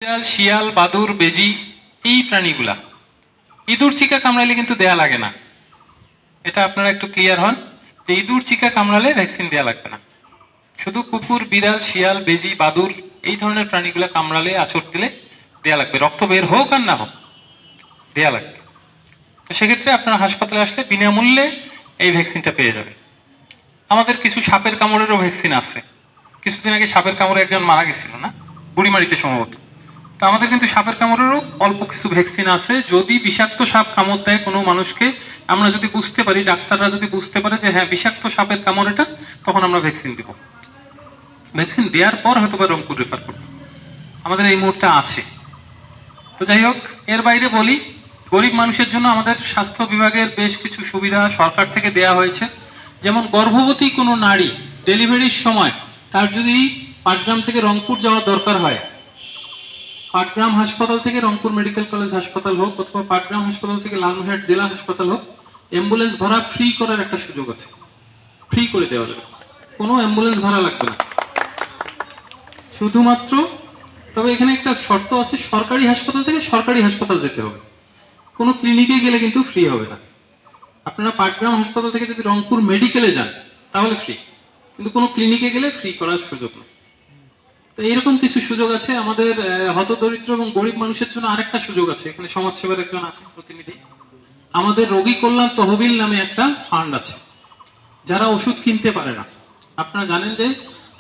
বিড়াল, শিয়াল, বাদুর, বেজি এই প্রাণীগুলা ইঁদুর চিকা কামড়ালে কিন্তু দেয়া লাগে না। এটা আপনারা একটু ক্লিয়ার হন যে ইঁদুর চিকা কামড়ালে ভ্যাকসিন দেয়া লাগবে না। শুধু কুকুর, বিড়াল, শিয়াল, বেজি, বাদুর এই ধরনের প্রাণীগুলা কামড়ালে, আঁচড় দিলে দেয়া লাগবে। রক্ত বের হোক আর না হোক দেয়া লাগবে। তো সেক্ষেত্রে আপনারা হাসপাতালে আসলে বিনামূল্যে এই ভ্যাকসিনটা পেয়ে যাবে। আমাদের কিছু সাপের কামড়েরও ভ্যাকসিন আছে। কিছুদিন আগে সাপের কামড়ে একজন মারা গেছিল না, বুড়িমারিতে সম্ভবত। তো আমাদের কিন্তু সাপের কামড়েরও অল্প কিছু ভ্যাকসিন আছে। যদি বিষাক্ত সাপ কামড় দেয় কোনো মানুষকে, আমরা যদি বুঝতে পারি, ডাক্তাররা যদি বুঝতে পারে যে হ্যাঁ বিষাক্ত সাপের কামড় এটা, তখন আমরা ভ্যাকসিন দিব। ভ্যাকসিন দেওয়ার পর হয়তো বা রংপুর রেফার করব, আমাদের এই মুহূর্তে আছে। তো যাই হোক, এর বাইরে বলি, গরিব মানুষের জন্য আমাদের স্বাস্থ্য বিভাগের বেশ কিছু সুবিধা সরকার থেকে দেয়া হয়েছে। যেমন গর্ভবতী কোনো নারী ডেলিভারির সময় তার যদি পাটগ্রাম থেকে রংপুর যাওয়ার দরকার হয়, পাটগ্রাম হাসপাতাল থেকে রংপুর মেডিকেল কলেজ হাসপাতাল হোক অথবা পাটগ্রাম হাসপাতাল থেকে লালমোহন জেলা হাসপাতাল হোক, অ্যাম্বুলেন্স ভাড়া ফ্রি করার একটা সুযোগ আছে। ফ্রি করে দেওয়া যাবে, কোনো অ্যাম্বুলেন্স ভাড়া লাগবে না। শুধুমাত্র, তবে এখানে একটা শর্ত আছে, সরকারি হাসপাতাল থেকে সরকারি হাসপাতাল যেতে হবে। কোনো ক্লিনিকে গেলে কিন্তু ফ্রি হবে না। আপনারা পাটগ্রাম হাসপাতাল থেকে যদি রংপুর মেডিকেলে যান তাহলে ফ্রি, কিন্তু কোনো ক্লিনিকে গেলে ফ্রি করার সুযোগ নেই। তো এরকম কিছু সুযোগ আছে। আমাদের হতদরিদ্র এবং গরিব মানুষের জন্য আরেকটা সুযোগ আছে। এখানে সমাজসেবার একজন আছেন প্রতিনিধি। আমাদের রোগী কল্যাণ তহবিল নামে একটা ফান্ড আছে। যারা ওষুধ কিনতে পারে না, আপনারা জানেন যে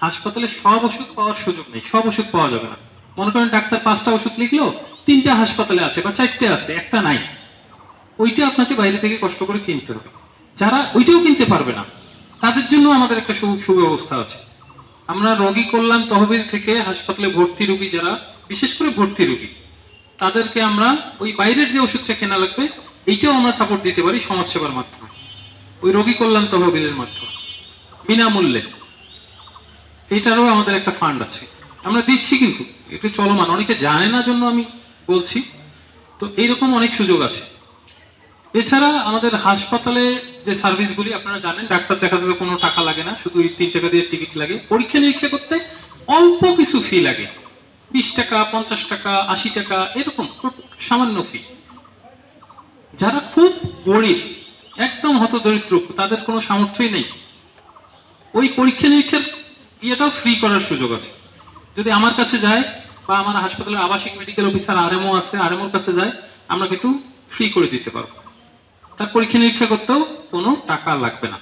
হাসপাতালে সব ওষুধ পাওয়ার সুযোগ নেই, সব ওষুধ পাওয়া যাবে না। মনে করেন ডাক্তার 5টা ওষুধ লিখলো, 3টা হাসপাতালে আছে বা 4টে আছে, একটা নাই, ওইটা আপনাকে বাইরে থেকে কষ্ট করে কিনতে হবে। যারা ওইটাও কিনতে পারবে না, তাদের জন্য আমাদের একটা সুব্যবস্থা আছে। আমরা রোগী কল্যাণ তহবিল থেকে হাসপাতালে ভর্তি রোগী যারা, বিশেষ করে ভর্তি রোগী, তাদেরকে আমরা ওই বাইরের যে ওষুধটা কেনা লাগবে এইটাও আমরা সাপোর্ট দিতে পারি সমাজসেবার মাধ্যমে, ওই রোগী কল্যাণ তহবিলের মাধ্যমে বিনামূল্যে। এটারও আমাদের একটা ফান্ড আছে, আমরা দিচ্ছি, কিন্তু একটু চলমান, অনেকে জানে না জন্য আমি বলছি। তো এইরকম অনেক সুযোগ আছে। এছাড়া আমাদের হাসপাতালে যে সার্ভিসগুলি আপনারা জানেন, ডাক্তার দেখাতে তো কোনো টাকা লাগে না, শুধু 3 টাকা দিয়ে টিকিট লাগে। পরীক্ষা নিরীক্ষা করতে অল্প কিছু ফি লাগে, 20 টাকা, 50 টাকা, 80 টাকা, এরকম সামান্য ফি। যারা খুব গরিব, একদম হতদরিদ্র, তাদের কোনো সামর্থ্যই নেই, ওই পরীক্ষা নিরীক্ষার ইয়েটাও ফ্রি করার সুযোগ আছে। যদি আমার কাছে যায় বা আমার হাসপাতালের আবাসিক মেডিকেল অফিসার আরএমও আছে, আরএমওর কাছে যায়, আমরা কিন্তু ফ্রি করে দিতে পারবো। তার পরীক্ষা নিরীক্ষা করতেও কোনো টাকা লাগবে না।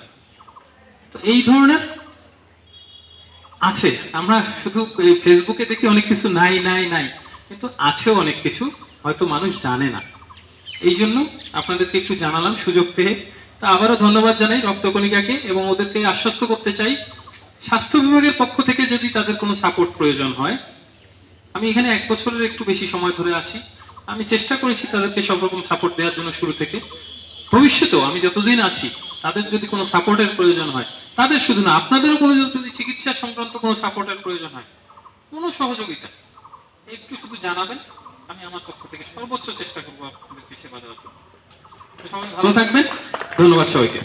তো এই ধরনের আছে। আমরা শুধু ফেসবুকে দেখি অনেক কিছু নাই নাই নাই, কিন্তু আছেও অনেক কিছু, হয়তো মানুষ জানে না। এই জন্য আপনাদেরকে একটু জানালাম সুযোগ পেয়ে। তা আবারও ধন্যবাদ জানাই রক্তকণিকাকে, এবং ওদেরকে আশ্বস্ত করতে চাই, স্বাস্থ্য বিভাগের পক্ষ থেকে যদি তাদের কোনো সাপোর্ট প্রয়োজন হয়, আমি এখানে 1 বছরের একটু বেশি সময় ধরে আছি, আমি চেষ্টা করেছি তাদেরকে সব রকম সাপোর্ট দেওয়ার জন্য শুরু থেকে। ভবিষ্যতেও আমি যতদিন আছি, তাদের যদি কোনো সাপোর্টের প্রয়োজন হয়, তাদের শুধু না, আপনাদেরও কোনো যদি চিকিৎসা সংক্রান্ত কোনো সাপোর্টের প্রয়োজন হয়, কোনো সহযোগিতা, একটু শুধু জানাবেন, আমি আমার পক্ষ থেকে সর্বোচ্চ চেষ্টা করবো আপনাদেরকে সেবা দেওয়ার জন্য। সবাই ভালো থাকবেন, ধন্যবাদ সবাইকে।